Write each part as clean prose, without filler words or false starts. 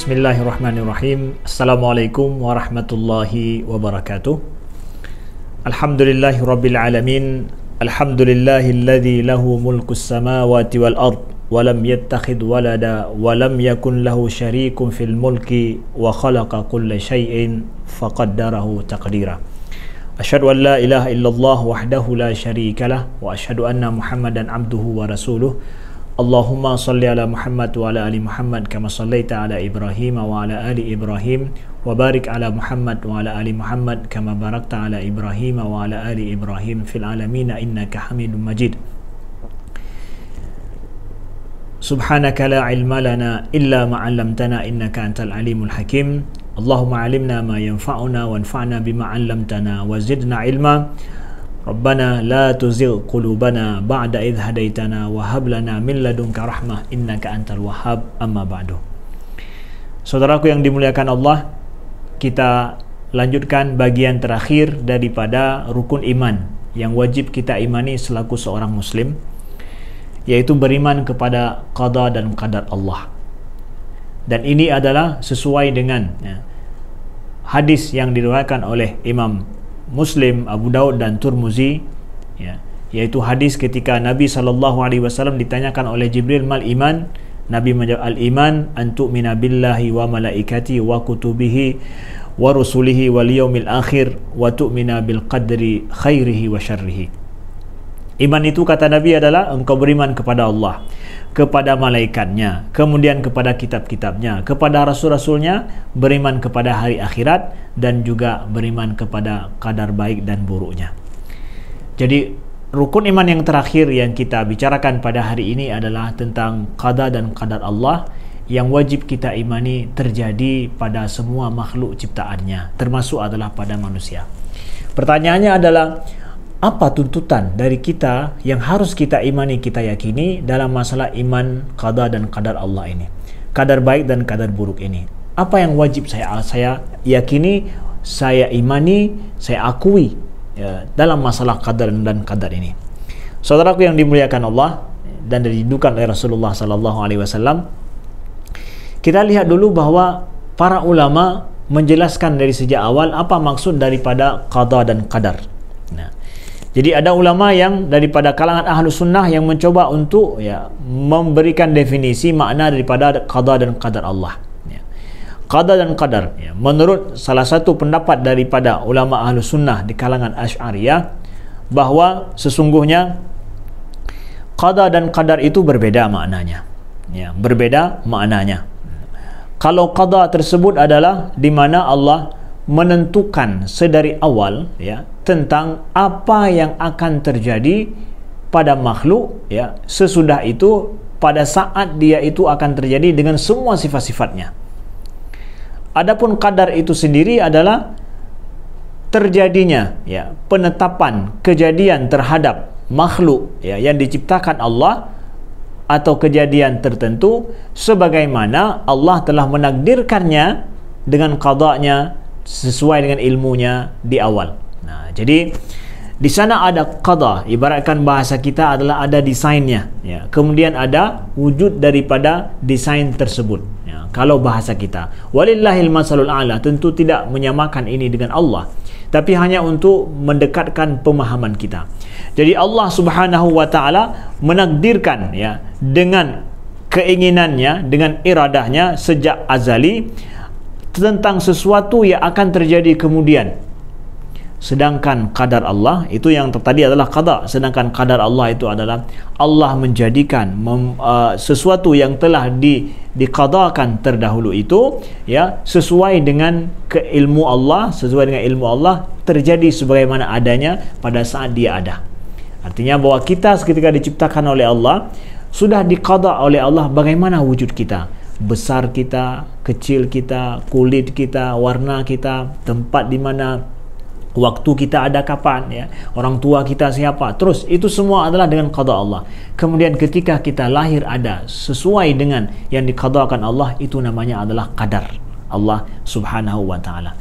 Bismillahirrahmanirrahim. Assalamualaikum warahmatullahi wabarakatuh. Alhamdulillahirabbil alamin. Alhamdulillahilladzi lahu mulkus samawati wal ard wa lam yattakhidh walada wa lam yakun lahu syarikun fil mulki wa khalaqa kulla syai'in faqaddarahu taqdira. Asyhadu an la ilaha illallah wahdahu la syarikalah wa asyhadu anna Muhammadan abduhu wa rasuluh. Allahumma salli ala Muhammad wa ala ali Muhammad kama sallaita ala Ibrahim wa ala ali Ibrahim wa barik ala Muhammad wa ala ali Muhammad kama barakta ala Ibrahim wa ala ali Ibrahim fil alamin innaka Hamidum Majid. Subhanaka la ilma lana illa ma 'allamtana innaka antal alimul hakim. Allahumma 'allimna ma yanfa'una wanfa'na bima 'allamtana wa zidna ilma. Rabbana la tuzigh qulubana ba'da idh hadaitana wa hab lana min ladunka rahmah innaka antal wahhab. Amma ba'du. Saudaraku yang dimuliakan Allah, kita lanjutkan bagian terakhir daripada rukun iman yang wajib kita imani selaku seorang muslim, yaitu beriman kepada qada dan qadar Allah. Dan ini adalah sesuai dengan hadis yang diriwayatkan oleh Imam Muslim, Abu Daud dan Tirmizi, yaitu hadis ketika Nabi SAW ditanyakan oleh Jibril, mal iman? Nabi menjawab, al iman an tu'mina billahi wa malaikati wa kutubihi wa rusulihi wal yaumil akhir wa tu'mina bil qadri khairihi wa syarrihi. Iman itu, kata Nabi, adalah engkau beriman kepada Allah, kepada malaikatnya, kemudian kepada kitab-kitabnya, kepada rasul-rasulnya, beriman kepada hari akhirat, dan juga beriman kepada kadar baik dan buruknya. Jadi rukun iman yang terakhir yang kita bicarakan pada hari ini adalah tentang qada dan qadar Allah yang wajib kita imani terjadi pada semua makhluk ciptaannya, termasuk adalah pada manusia. Pertanyaannya adalah, apa tuntutan dari kita yang harus kita imani, kita yakini dalam masalah iman qada dan qadar Allah ini, kadar baik dan kadar buruk ini? Apa yang wajib saya yakini, saya imani, saya akui dalam masalah qadar dan qadar ini? Saudaraku yang dimuliakan Allah dan dirindukan oleh Rasulullah SAW, kita lihat dulu bahwa para ulama menjelaskan dari sejak awal apa maksud daripada qada dan qadar. Jadi ada ulama yang daripada kalangan ahlu sunnah yang mencoba untuk memberikan definisi makna daripada qada dan qadar Allah. Qada dan qadar, menurut salah satu pendapat daripada ulama ahlu sunnah di kalangan Asy'ariyah, bahawa sesungguhnya qada dan qadar itu berbeda maknanya. Berbeda maknanya. Kalau qada tersebut adalah di mana Allah menentukan sedari awal tentang apa yang akan terjadi pada makhluk sesudah itu, pada saat dia itu akan terjadi dengan semua sifat-sifatnya. Adapun qadar itu sendiri adalah terjadinya penetapan kejadian terhadap makhluk yang diciptakan Allah, atau kejadian tertentu sebagaimana Allah telah menakdirkannya dengan qadanya sesuai dengan ilmunya di awal. Jadi di sana ada qada, ibaratkan bahasa kita adalah ada desainnya, kemudian ada wujud daripada desain tersebut. Kalau bahasa kita, walillahil masalul a'la, tentu tidak menyamakan ini dengan Allah, tapi hanya untuk mendekatkan pemahaman kita. Jadi Allah Subhanahu wa taala menakdirkan dengan keinginannya, dengan iradahnya sejak azali tentang sesuatu yang akan terjadi kemudian. Sedangkan qadar Allah itu yang tadi adalah qada, sedangkan qadar Allah itu adalah Allah menjadikan sesuatu yang telah diqadakan terdahulu itu sesuai dengan keilmu Allah, sesuai dengan ilmu Allah, terjadi sebagaimana adanya pada saat dia ada. Artinya bahwa kita ketika diciptakan oleh Allah, sudah diqada oleh Allah bagaimana wujud kita, besar kita, kecil kita, kulit kita, warna kita, tempat di mana, waktu kita ada kapan, orang tua kita siapa, terus itu semua adalah dengan qada Allah. Kemudian ketika kita lahir ada sesuai dengan yang diqadakan Allah, itu namanya adalah qadar Allah Subhanahu wa taala.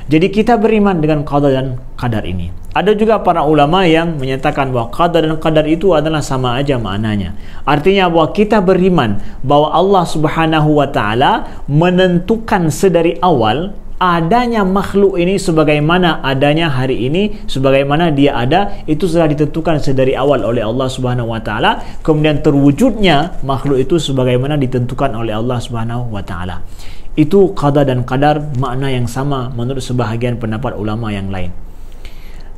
Jadi kita beriman dengan qada dan qadar ini. Ada juga para ulama yang menyatakan bahawa qada dan qadar itu adalah sama aja maknanya. Artinya bahawa kita beriman bahawa Allah Subhanahu wa taala menentukan sedari awal adanya makhluk ini sebagaimana adanya hari ini, sebagaimana dia ada, itu sudah ditentukan sedari awal oleh Allah Subhanahu wa taala. Kemudian terwujudnya makhluk itu sebagaimana ditentukan oleh Allah Subhanahu wa taala. Itu qada dan qadar makna yang sama menurut sebahagian pendapat ulama yang lain.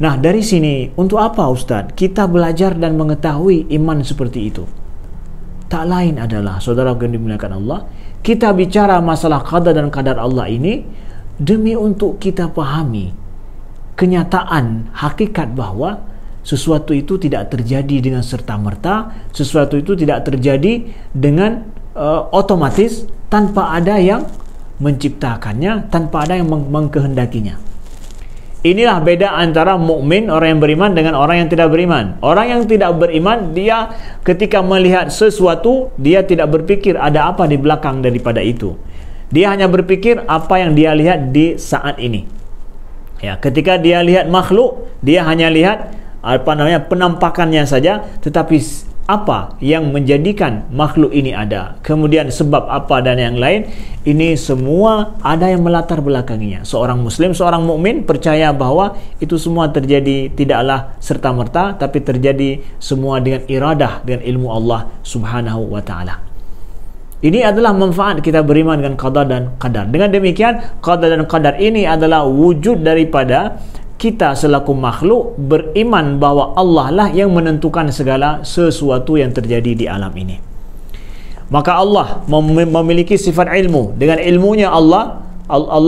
Nah, dari sini untuk apa Ustaz kita belajar dan mengetahui iman seperti itu? Tak lain adalah, saudara yang dimuliakan Allah, kita bicara masalah qada dan qadar Allah ini demi untuk kita pahami kenyataan hakikat bahawa sesuatu itu tidak terjadi dengan serta-merta, sesuatu itu tidak terjadi dengan otomatis tanpa ada yang menciptakannya, tanpa ada yang mengkehendakinya. Inilah beda antara mukmin, orang yang beriman, dengan orang yang tidak beriman. Orang yang tidak beriman, dia ketika melihat sesuatu, dia tidak berpikir ada apa di belakang daripada itu. Dia hanya berpikir apa yang dia lihat di saat ini. Ya, ketika dia lihat makhluk, dia hanya lihat penampakannya saja, tetapi apa yang menjadikan makhluk ini ada, kemudian sebab apa dan yang lain, ini semua ada yang melatar belakanginya. Seorang muslim, seorang mukmin percaya bahawa itu semua terjadi tidaklah serta-merta, tapi terjadi semua dengan iradah, dengan ilmu Allah Subhanahu wa taala. Ini adalah manfaat kita beriman dengan qada dan qadar. Dengan demikian, qada dan qadar ini adalah wujud daripada kita selaku makhluk beriman bahawa Allah lah yang menentukan segala sesuatu yang terjadi di alam ini. Maka Allah memiliki sifat ilmu. Dengan ilmunya Allah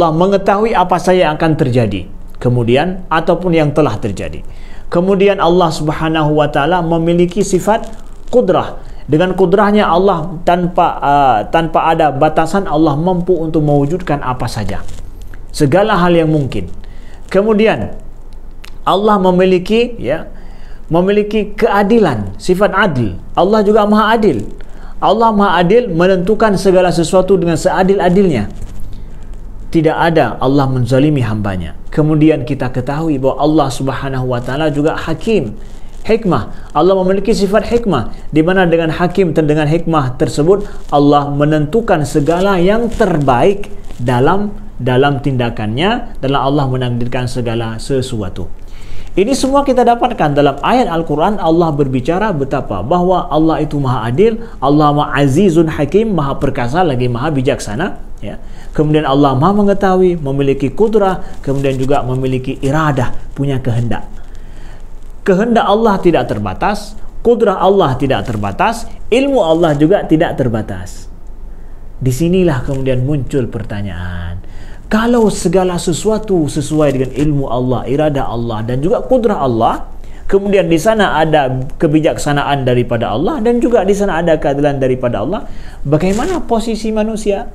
mengetahui apa saja yang akan terjadi kemudian ataupun yang telah terjadi. Kemudian Allah Subhanahu wa taala memiliki sifat qudrah. Dengan kudrahnya Allah tanpa ada batasan, Allah mampu untuk mewujudkan apa saja, segala hal yang mungkin. Kemudian Allah memiliki keadilan, sifat adil. Allah juga Maha Adil. Allah Maha Adil, menentukan segala sesuatu dengan seadil-adilnya. Tidak ada Allah menzalimi hambanya. Kemudian kita ketahui bahawa Allah Subhanahu wa taala juga Hakim, hikmah. Allah memiliki sifat hikmah, di mana dengan hakim dan dengan hikmah tersebut Allah menentukan segala yang terbaik dalam tindakannya, dalam Allah menakdirkan segala sesuatu. Ini semua kita dapatkan dalam ayat Al-Quran. Allah berbicara betapa bahawa Allah itu Maha Adil, Allah Maha Azizun Hakim, Maha Perkasa lagi Maha Bijaksana, ya. Kemudian Allah Maha Mengetahui, memiliki kudrah, kemudian juga memiliki iradah, punya kehendak. Kehendak Allah tidak terbatas, kudrah Allah tidak terbatas, ilmu Allah juga tidak terbatas. Disinilah kemudian muncul pertanyaan, kalau segala sesuatu sesuai dengan ilmu Allah, iradah Allah dan juga kudrah Allah, kemudian di sana ada kebijaksanaan daripada Allah dan juga di sana ada keadilan daripada Allah, bagaimana posisi manusia?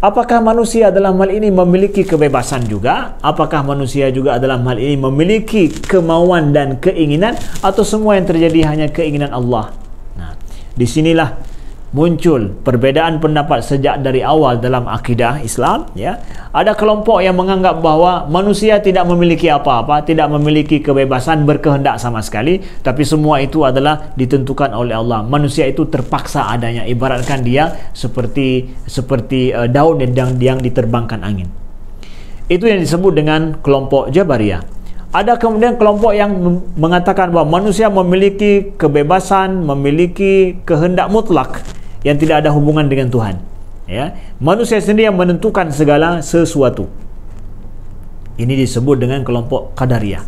Apakah manusia dalam hal ini memiliki kebebasan juga? Apakah manusia juga dalam hal ini memiliki kemauan dan keinginan, atau semua yang terjadi hanya keinginan Allah? Nah, disinilah muncul perbedaan pendapat sejak dari awal dalam akidah Islam, ya. Ada kelompok yang menganggap bahawa manusia tidak memiliki apa-apa, tidak memiliki kebebasan berkehendak sama sekali, tapi semua itu adalah ditentukan oleh Allah. Manusia itu terpaksa adanya, ibaratkan dia seperti daun yang diterbangkan angin. Itu yang disebut dengan kelompok Jabariyah. Ada kemudian kelompok yang mengatakan bahawa manusia memiliki kebebasan, memiliki kehendak mutlak yang tidak ada hubungan dengan Tuhan, ya. Manusia sendiri yang menentukan segala sesuatu. Ini disebut dengan kelompok Qadariyah.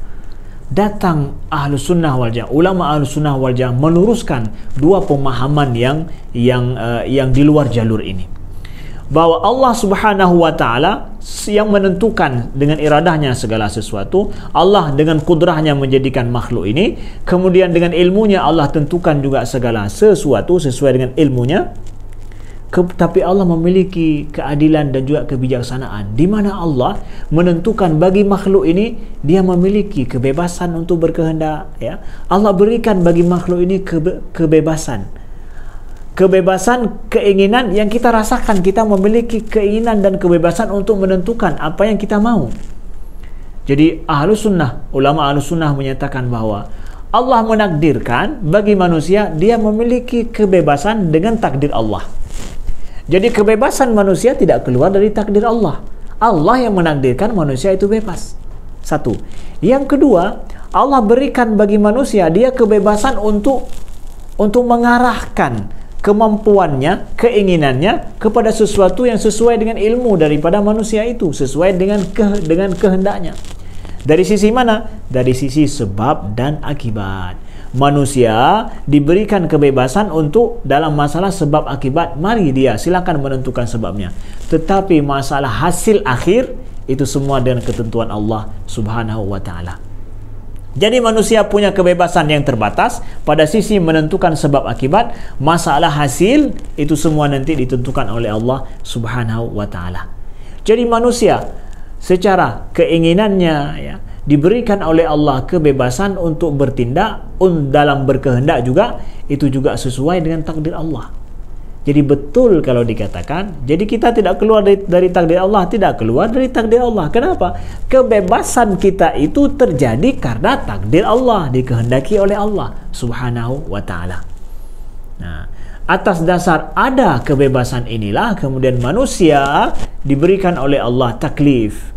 Datang Ahlus Sunnah wal Jamaah, ulama Ahlus Sunnah wal Jamaah meluruskan dua pemahaman yang di luar jalur ini, bahwa Allah Subhanahu wa taala yang menentukan dengan iradahnya segala sesuatu. Allah dengan kudrahnya menjadikan makhluk ini, kemudian dengan ilmunya Allah tentukan juga segala sesuatu sesuai dengan ilmunya. Tapi Allah memiliki keadilan dan juga kebijaksanaan, di mana Allah menentukan bagi makhluk ini dia memiliki kebebasan untuk berkehendak, ya. Allah berikan bagi makhluk ini kebebasan. kebebasan keinginan yang kita rasakan. Kita memiliki keinginan dan kebebasan untuk menentukan apa yang kita mau. Jadi Ahlus Sunnah, ulama Ahlus Sunnah menyatakan bahawa Allah menakdirkan bagi manusia, dia memiliki kebebasan dengan takdir Allah. Jadi kebebasan manusia tidak keluar dari takdir Allah. Allah yang menakdirkan manusia itu bebas. Satu. Yang kedua, Allah berikan bagi manusia dia kebebasan untuk mengarahkan kemampuannya, keinginannya kepada sesuatu yang sesuai dengan ilmu daripada manusia itu, sesuai dengan kehendaknya. Dari sisi mana? Dari sisi sebab dan akibat. Manusia diberikan kebebasan untuk dalam masalah sebab akibat, mari dia silakan menentukan sebabnya. Tetapi masalah hasil akhir itu semua dengan ketentuan Allah Subhanahu wa taala. Jadi manusia punya kebebasan yang terbatas pada sisi menentukan sebab akibat. Masalah hasil itu semua nanti ditentukan oleh Allah Subhanahu wa taala. Jadi manusia secara keinginannya ya, diberikan oleh Allah kebebasan untuk bertindak dalam berkehendak juga, itu juga sesuai dengan takdir Allah. Jadi betul kalau dikatakan, jadi kita tidak keluar dari takdir Allah, tidak keluar dari takdir Allah. Kenapa? Kebebasan kita itu terjadi karena takdir Allah, dikehendaki oleh Allah Subhanahu wa taala. Nah, atas dasar ada kebebasan inilah kemudian manusia diberikan oleh Allah taklif,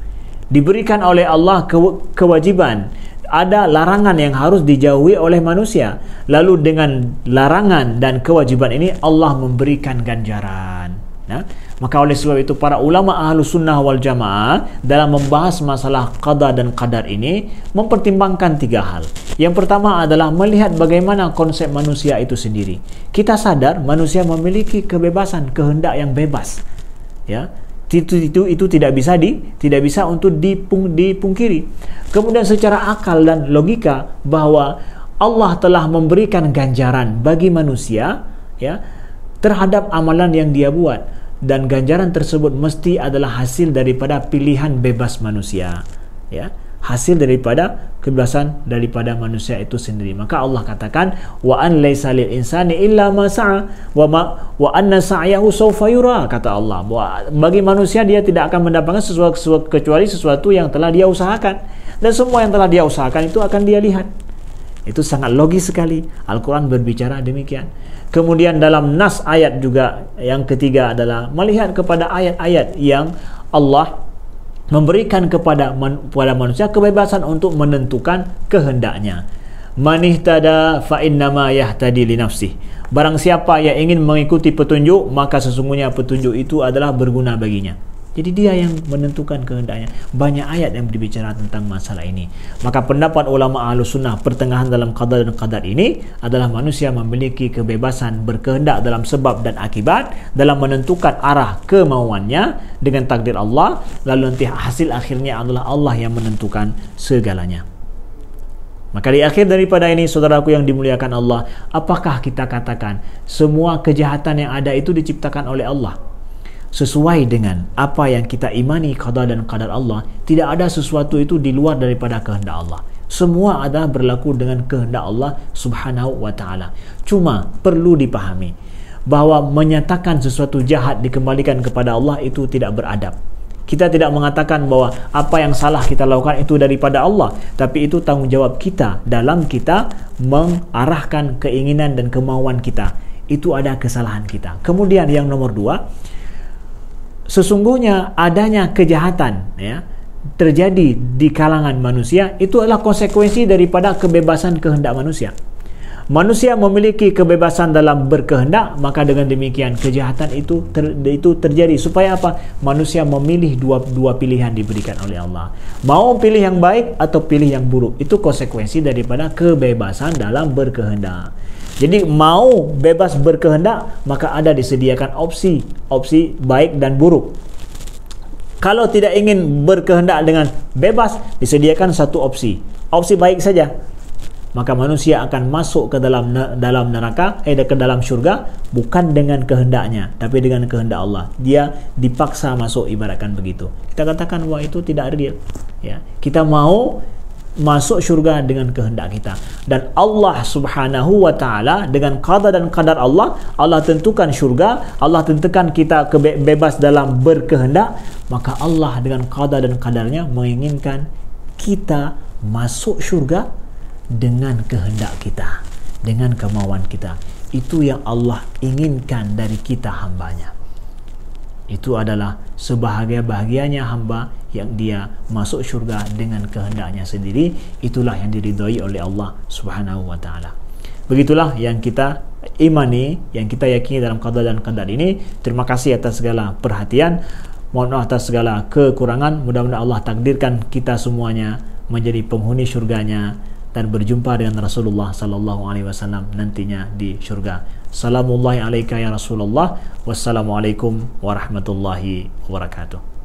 diberikan oleh Allah kewajiban. Ada larangan yang harus dijauhi oleh manusia. Lalu dengan larangan dan kewajiban ini Allah memberikan ganjaran. Nah, maka oleh sebab itu para ulama Ahlus Sunnah wal Jamaah dalam membahas masalah qada dan qadar ini mempertimbangkan 3 hal. Yang pertama adalah melihat bagaimana konsep manusia itu sendiri. Kita sadar manusia memiliki kebebasan, kehendak yang bebas. Ya. Itu tidak bisa untuk dipungkiri. Kemudian secara akal dan logika bahwa Allah telah memberikan ganjaran bagi manusia ya terhadap amalan yang dia buat, dan ganjaran tersebut mesti adalah hasil daripada pilihan bebas manusia ya, hasil daripada kebebasan daripada manusia itu sendiri. Maka Allah katakan wa an laisa lil insani illa ma sa'a wa anna sa'yahu sawfa yura, kata Allah bahwa bagi manusia dia tidak akan mendapatkan sesuatu kecuali sesuatu yang telah dia usahakan, dan semua yang telah dia usahakan itu akan dia lihat. Itu sangat logis sekali. Al-Quran berbicara demikian. Kemudian dalam nas ayat juga yang ketiga adalah melihat kepada ayat-ayat yang Allah memberikan kepada manusia kebebasan untuk menentukan kehendaknya. Man ihtada fa innama yahtadi li nafsih. Barang siapa yang ingin mengikuti petunjuk, maka sesungguhnya petunjuk itu adalah berguna baginya. Jadi dia yang menentukan kehendaknya. Banyak ayat yang berbicara tentang masalah ini. Maka pendapat ulama Ahlus Sunnah pertengahan dalam qada dan qadar ini adalah manusia memiliki kebebasan berkehendak dalam sebab dan akibat, dalam menentukan arah kemauannya dengan takdir Allah, lalu nanti hasil akhirnya adalah Allah yang menentukan segalanya. Maka di akhir daripada ini, saudaraku yang dimuliakan Allah, apakah kita katakan semua kejahatan yang ada itu diciptakan oleh Allah sesuai dengan apa yang kita imani qada dan qadar Allah? Tidak ada sesuatu itu di luar daripada kehendak Allah. Semua adalah berlaku dengan kehendak Allah Subhanahu wa taala. Cuma perlu dipahami bahwa menyatakan sesuatu jahat dikembalikan kepada Allah itu tidak beradab. Kita tidak mengatakan bahwa apa yang salah kita lakukan itu daripada Allah, tapi itu tanggungjawab kita dalam kita mengarahkan keinginan dan kemauan kita. Itu ada kesalahan kita. Kemudian yang nomor 2, sesungguhnya adanya kejahatan ya terjadi di kalangan manusia itu adalah konsekuensi daripada kebebasan kehendak manusia. Manusia memiliki kebebasan dalam berkehendak, maka dengan demikian kejahatan itu terjadi. Supaya apa? Manusia memilih dua pilihan diberikan oleh Allah. Mau pilih yang baik atau pilih yang buruk. Itu konsekuensi daripada kebebasan dalam berkehendak. Jadi mau bebas berkehendak, maka ada disediakan opsi baik dan buruk. Kalau tidak ingin berkehendak dengan bebas, disediakan satu opsi baik saja, maka manusia akan masuk ke dalam neraka, ke dalam syurga bukan dengan kehendaknya, tapi dengan kehendak Allah. Dia dipaksa masuk, ibaratkan begitu. Kita katakan wah itu tidak adil. Ya, kita mau masuk syurga dengan kehendak kita. Dan Allah Subhanahu wa taala dengan qada dan qadar Allah, Allah tentukan syurga, Allah tentukan kita bebas dalam berkehendak, maka Allah dengan qada dan qadarnya menginginkan kita masuk syurga dengan kehendak kita, dengan kemauan kita. Itu yang Allah inginkan dari kita hambanya. Itu adalah sebahagia-bahagianya hamba yang dia masuk syurga dengan kehendaknya sendiri. Itulah yang diridhai oleh Allah Subhanahu wa taala. Begitulah yang kita imani, yang kita yakini dalam qada dan qadar ini. Terima kasih atas segala perhatian. Mohon maaf atas segala kekurangan. Mudah-mudahan Allah takdirkan kita semuanya menjadi penghuni syurganya dan berjumpa dengan Rasulullah sallallahu alaihi wasallam nantinya di syurga. Salamullahi alaika ya Rasulullah. Wassalamualaikum warahmatullahi wabarakatuh.